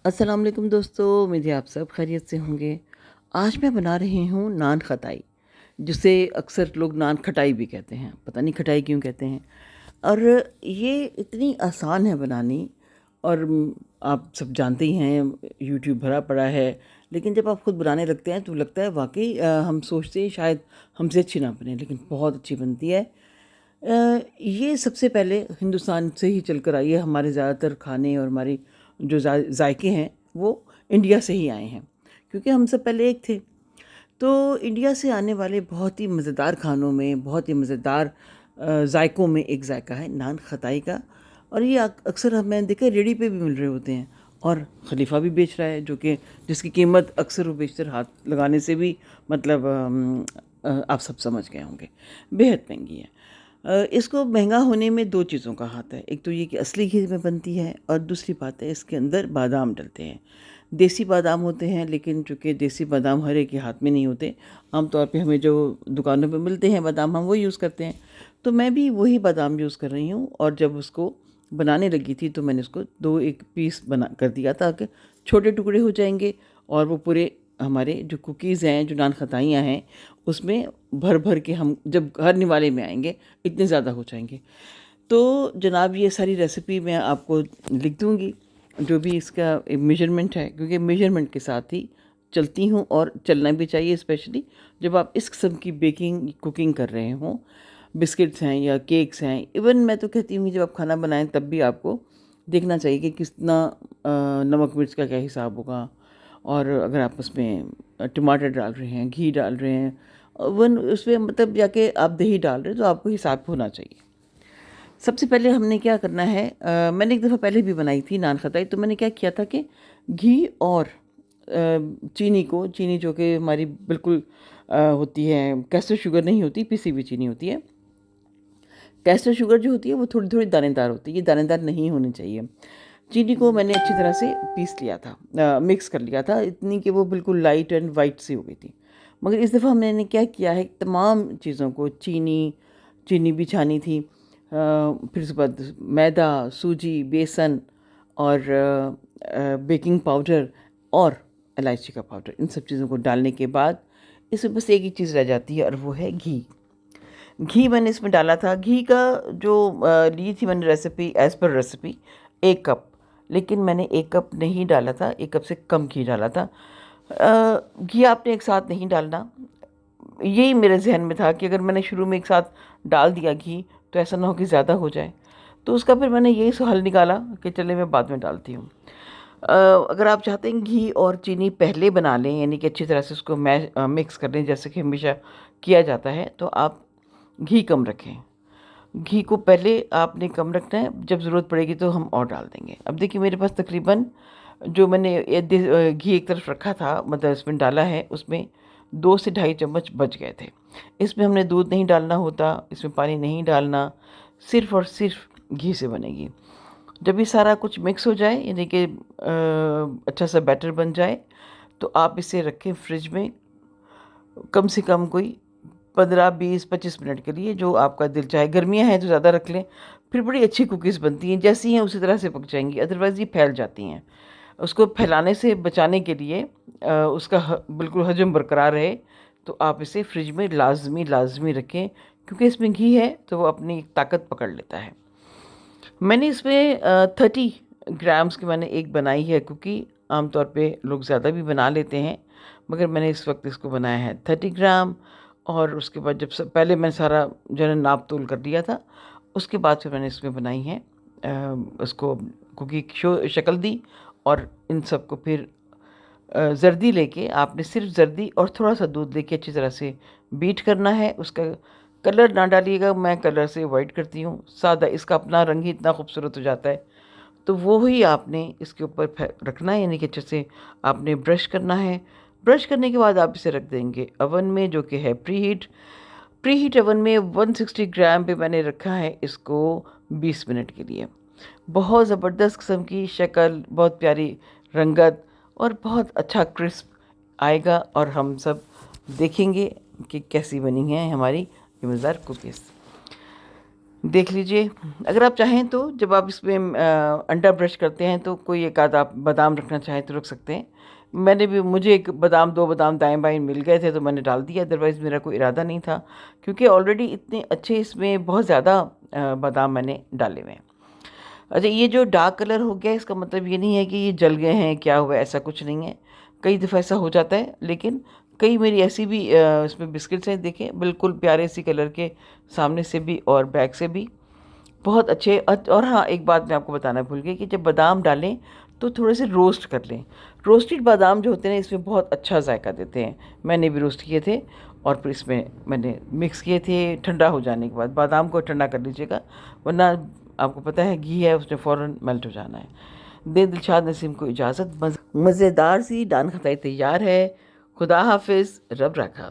अस्सलाम वालेकुम दोस्तों, उम्मीद है आप सब खैरियत से होंगे। आज मैं बना रही हूँ नान खटाई, जिसे अक्सर लोग नान खटाई भी कहते हैं। पता नहीं खटाई क्यों कहते हैं। और ये इतनी आसान है बनानी। और आप सब जानते ही हैं, यूट्यूब भरा पड़ा है। लेकिन जब आप खुद बनाने लगते हैं तो लगता है वाकई हम सोचते हैं शायद हमसे अच्छी ना बने, लेकिन बहुत अच्छी बनती है। ये सबसे पहले हिंदुस्तान से ही चलकर आई है। हमारे ज़्यादातर खाने और हमारी जो जायके हैं वो इंडिया से ही आए हैं, क्योंकि हम सब पहले एक थे। तो इंडिया से आने वाले बहुत ही मज़ेदार खानों में, बहुत ही मज़ेदार जायकों में एक जायका है नान खटाई का। और ये अक्सर मैंने देखा है रेडी पे भी मिल रहे होते हैं। और खलीफा भी बेच रहा है, जो कि जिसकी कीमत अक्सर वो बेशतर हाथ लगाने से भी मतलब आप सब समझ गए होंगे, बेहद महंगी है। इसको महंगा होने में दो चीज़ों का हाथ है। एक तो ये कि असली घी में बनती है, और दूसरी बात है इसके अंदर बादाम डलते हैं। देसी बादाम होते हैं, लेकिन चूँकि देसी बादाम हर एक के हाथ में नहीं होते। आमतौर पे हमें जो दुकानों पे मिलते हैं बादाम, हम वो यूज़ करते हैं। तो मैं भी वही बादाम यूज़ कर रही हूँ। और जब उसको बनाने लगी थी तो मैंने उसको दो एक पीस बना कर दिया, ताकि छोटे टुकड़े हो जाएंगे। और वो पूरे हमारे जो कुकीज़ हैं, जो नान खताइयाँ हैं, उसमें भर भर के हम जब घर निवाले में आएंगे इतने ज़्यादा हो जाएंगे। तो जनाब, ये सारी रेसिपी मैं आपको लिख दूँगी, जो भी इसका मेजरमेंट है, क्योंकि मेजरमेंट के साथ ही चलती हूँ और चलना भी चाहिए, स्पेशली जब आप इस किस्म की बेकिंग कुकिंग कर रहे हों। बिस्किट्स हैं या केक्स हैं, इवन मैं तो कहती हूँ कि जब आप खाना बनाएं तब भी आपको देखना चाहिए कि कितना नमक मिर्च का क्या हिसाब होगा। और अगर आप उसमें टमाटर डाल रहे हैं, घी डाल रहे हैं, इवन उसमें मतलब जाके आप दही डाल रहे हैं, तो आपको हिसाब होना चाहिए। सबसे पहले हमने क्या करना है, मैंने एक दफ़ा पहले भी बनाई थी नान खटाई। तो मैंने क्या किया था कि घी और चीनी जो कि हमारी बिल्कुल होती है, कैस्टर शुगर नहीं होती, पिसी हुई चीनी होती है। कैस्टर शुगर जो होती है वो थोड़ी थोड़ी दानेदार होती है, ये दानेदार नहीं होनी चाहिए। चीनी को मैंने अच्छी तरह से पीस लिया था, मिक्स कर लिया था, इतनी कि वो बिल्कुल लाइट एंड वाइट सी हो गई थी। मगर इस दफ़ा मैंने क्या किया है, तमाम चीज़ों को चीनी भी छानी थी, फिर उसके बाद मैदा, सूजी, बेसन और बेकिंग पाउडर और इलायची का पाउडर, इन सब चीज़ों को डालने के बाद इसमें बस एक ही चीज़ रह जाती है, और वो है घी। घी मैंने इसमें डाला था। घी का जो ली थी मैंने recipe, as per recipe 1 cup, लेकिन मैंने 1 कप नहीं डाला था, 1 कप से कम घी डाला था। घी आपने एक साथ नहीं डालना। यही मेरे जहन में था कि अगर मैंने शुरू में एक साथ डाल दिया घी तो ऐसा ना हो कि ज़्यादा हो जाए। तो उसका फिर मैंने यही हल निकाला कि चले मैं बाद में डालती हूँ। अगर आप चाहते हैं घी और चीनी पहले बना लें, यानी कि अच्छी तरह से उसको मिक्स कर लें, जैसे कि हमेशा किया जाता है, तो आप घी कम रखें। घी को पहले आपने कम रखना है, जब ज़रूरत पड़ेगी तो हम और डाल देंगे। अब देखिए मेरे पास तकरीबन जो मैंने घी एक तरफ रखा था, मतलब इसमें डाला है, उसमें 2 से ढाई चम्मच बच गए थे। इसमें हमने दूध नहीं डालना होता, इसमें पानी नहीं डालना, सिर्फ़ और सिर्फ घी से बनेगी। जब ये सारा कुछ मिक्स हो जाए, यानी कि अच्छा सा बैटर बन जाए, तो आप इसे रखें फ्रिज में कम से कम कोई 15, 20, 25 मिनट के लिए, जो आपका दिल चाहे। गर्मियाँ हैं तो ज़्यादा रख लें, फिर बड़ी अच्छी कुकीज़ बनती हैं, जैसी हैं उसी तरह से पक जाएंगी, अदरवाइज़ ये फैल जाती हैं। उसको फैलाने से बचाने के लिए उसका बिल्कुल हजम बरकरार रहे, तो आप इसे फ्रिज में लाजमी रखें, क्योंकि इसमें घी है तो वो अपनी ताकत पकड़ लेता है। मैंने इसमें 30 ग्राम्स की मैंने एक बनाई है, क्योंकि आमतौर पे लोग ज़्यादा भी बना लेते हैं, मगर मैंने इस वक्त इसको बनाया है 30 ग्राम। और उसके बाद जब पहले मैंने सारा जो है नाप तोल कर दिया था, उसके बाद फिर मैंने इसमें बनाई है, उसको कुकी शक्ल दी। और इन सब को फिर ज़र्दी लेके, आपने सिर्फ ज़र्दी और थोड़ा सा दूध लेके अच्छी तरह से बीट करना है। उसका कलर ना डालिएगा, मैं कलर से अवॉइड करती हूँ, सादा, इसका अपना रंग ही इतना खूबसूरत हो जाता है। तो वो ही आपने इसके ऊपर रखना है, यानी कि अच्छे से आपने ब्रश करना है। ब्रश करने के बाद आप इसे रख देंगे अवन में, जो कि है प्री हीट अवन में 160 ग्राम पे मैंने रखा है इसको 20 मिनट के लिए। बहुत ज़बरदस्त किस्म की शक्ल, बहुत प्यारी रंगत और बहुत अच्छा क्रिस्प आएगा, और हम सब देखेंगे कि कैसी बनी है हमारी ये मज़ेदार कुकीज़। देख लीजिए। अगर आप चाहें तो जब आप इसमें अंडा ब्रश करते हैं तो कोई एक आध आप बादाम रखना चाहें तो रख सकते हैं। मुझे एक बादाम 2 बादाम दाएँ-बाएँ मिल गए थे तो मैंने डाल दिया, अदरवाइज़ मेरा कोई इरादा नहीं था, क्योंकि ऑलरेडी इतने अच्छे इसमें बहुत ज़्यादा बादाम मैंने डाले हुए हैं। अच्छा, ये जो डार्क कलर हो गया इसका मतलब ये नहीं है कि ये जल गए हैं, क्या हुआ है, ऐसा कुछ नहीं है। कई दफ़ा ऐसा हो जाता है, लेकिन कई मेरी ऐसी भी इसमें बिस्किट्स हैं, देखें बिल्कुल प्यारे सी कलर के, सामने से भी और बैक से भी बहुत अच्छे। और हाँ, एक बात मैं आपको बताना भूल गई कि जब बादाम डालें तो थोड़े से रोस्ट कर लें। रोस्टेड बादाम जो होते हैं इसमें बहुत अच्छा जायका देते हैं। मैंने भी रोस्ट किए थे और फिर इसमें मैंने मिक्स किए थे। ठंडा हो जाने के बाद बादाम को ठंडा कर लीजिएगा, वरना आपको पता है घी है उसमें फ़ौरन मेल्ट हो जाना है। दे दिलशाद नसीम को इजाज़त। मज़ेदार सी दान खताई तैयार है। खुदा हाफिज़, रब रखा।